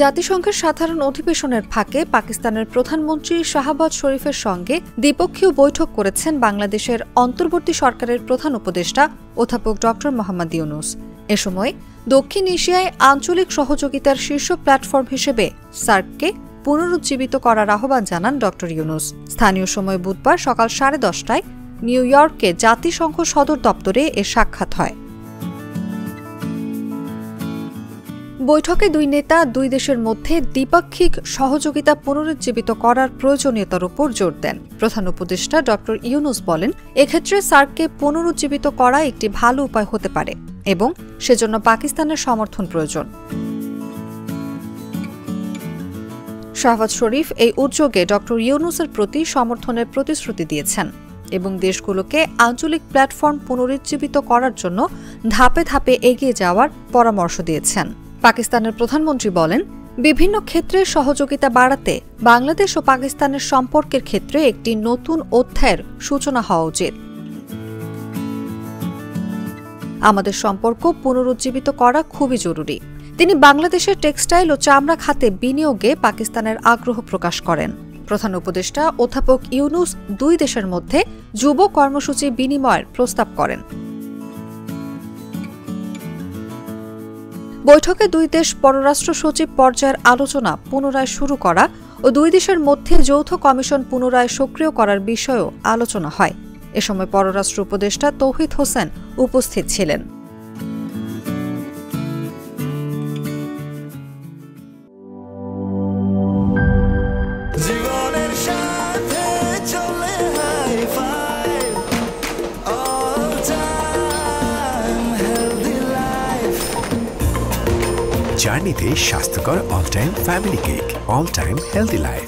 জাতিসংঘের সাধারণ অধিবেশনের ফাঁকে পাকিস্তানের প্রধানমন্ত্রী শাহবাজ শরীফের সঙ্গে দ্বিপক্ষীয় বৈঠক করেছেন বাংলাদেশের অন্তর্বর্তী সরকারের প্রধান উপদেষ্টা অধ্যাপক ড মোহাম্মদ ইউনূস। এ সময় দক্ষিণ এশিয়ায় আঞ্চলিক সহযোগিতার শীর্ষ প্ল্যাটফর্ম হিসেবে সার্ককে পুনরুজ্জীবিত করার আহ্বান জানান ড ইউনূস। স্থানীয় সময় বুধবার সকাল 10:30টায় নিউ ইয়র্কে জাতিসংঘ সদর দপ্তরে এর সাক্ষাৎ হয়। বৈঠকে দুই নেতা দুই দেশের মধ্যে দ্বিপাক্ষিক সহযোগিতা পুনরুজ্জীবিত করার প্রয়োজনীয়তার উপর জোর দেন। প্রধান উপদেষ্টা ড ইউনূস বলেন, এক্ষেত্রে সার্ককে পুনরুজ্জীবিত করা একটি ভালো উপায় হতে পারে এবং সেজন্য পাকিস্তানের সমর্থন প্রয়োজন। শাহবাজ শরীফ এই উদ্যোগে ড ইউনূসের প্রতি সমর্থনের প্রতিশ্রুতি দিয়েছেন এবং দেশগুলোকে আঞ্চলিক প্ল্যাটফর্ম পুনরুজ্জীবিত করার জন্য ধাপে ধাপে এগিয়ে যাওয়ার পরামর্শ দিয়েছেন। পাকিস্তানের প্রধানমন্ত্রী বলেন, বিভিন্ন ক্ষেত্রে সহযোগিতা বাড়াতে বাংলাদেশ ও পাকিস্তানের সম্পর্কের ক্ষেত্রে একটি নতুন অধ্যায়ের সূচনা হওয়া উচিত। আমাদের সম্পর্ক পুনরুজ্জীবিত করা খুবই জরুরি। তিনি বাংলাদেশের টেক্সটাইল ও চামড়া খাতে বিনিয়োগে পাকিস্তানের আগ্রহ প্রকাশ করেন। প্রধান উপদেষ্টা অধ্যাপক ইউনূস দুই দেশের মধ্যে যুব কর্মসূচি বিনিময়ের প্রস্তাব করেন। বৈঠকে দুই দেশ পররাষ্ট্র সচিব পর্যায়ের আলোচনা পুনরায় শুরু করা ও দুই দেশের মধ্যে যৌথ কমিশন পুনরায় সক্রিয় করার বিষয়েও আলোচনা হয়। এ সময় পররাষ্ট্র উপদেষ্টা তৌহিদ হোসেন উপস্থিত ছিলেন। জার্নিতে স্বাস্থ্যকর all time family cake, all time healthy life.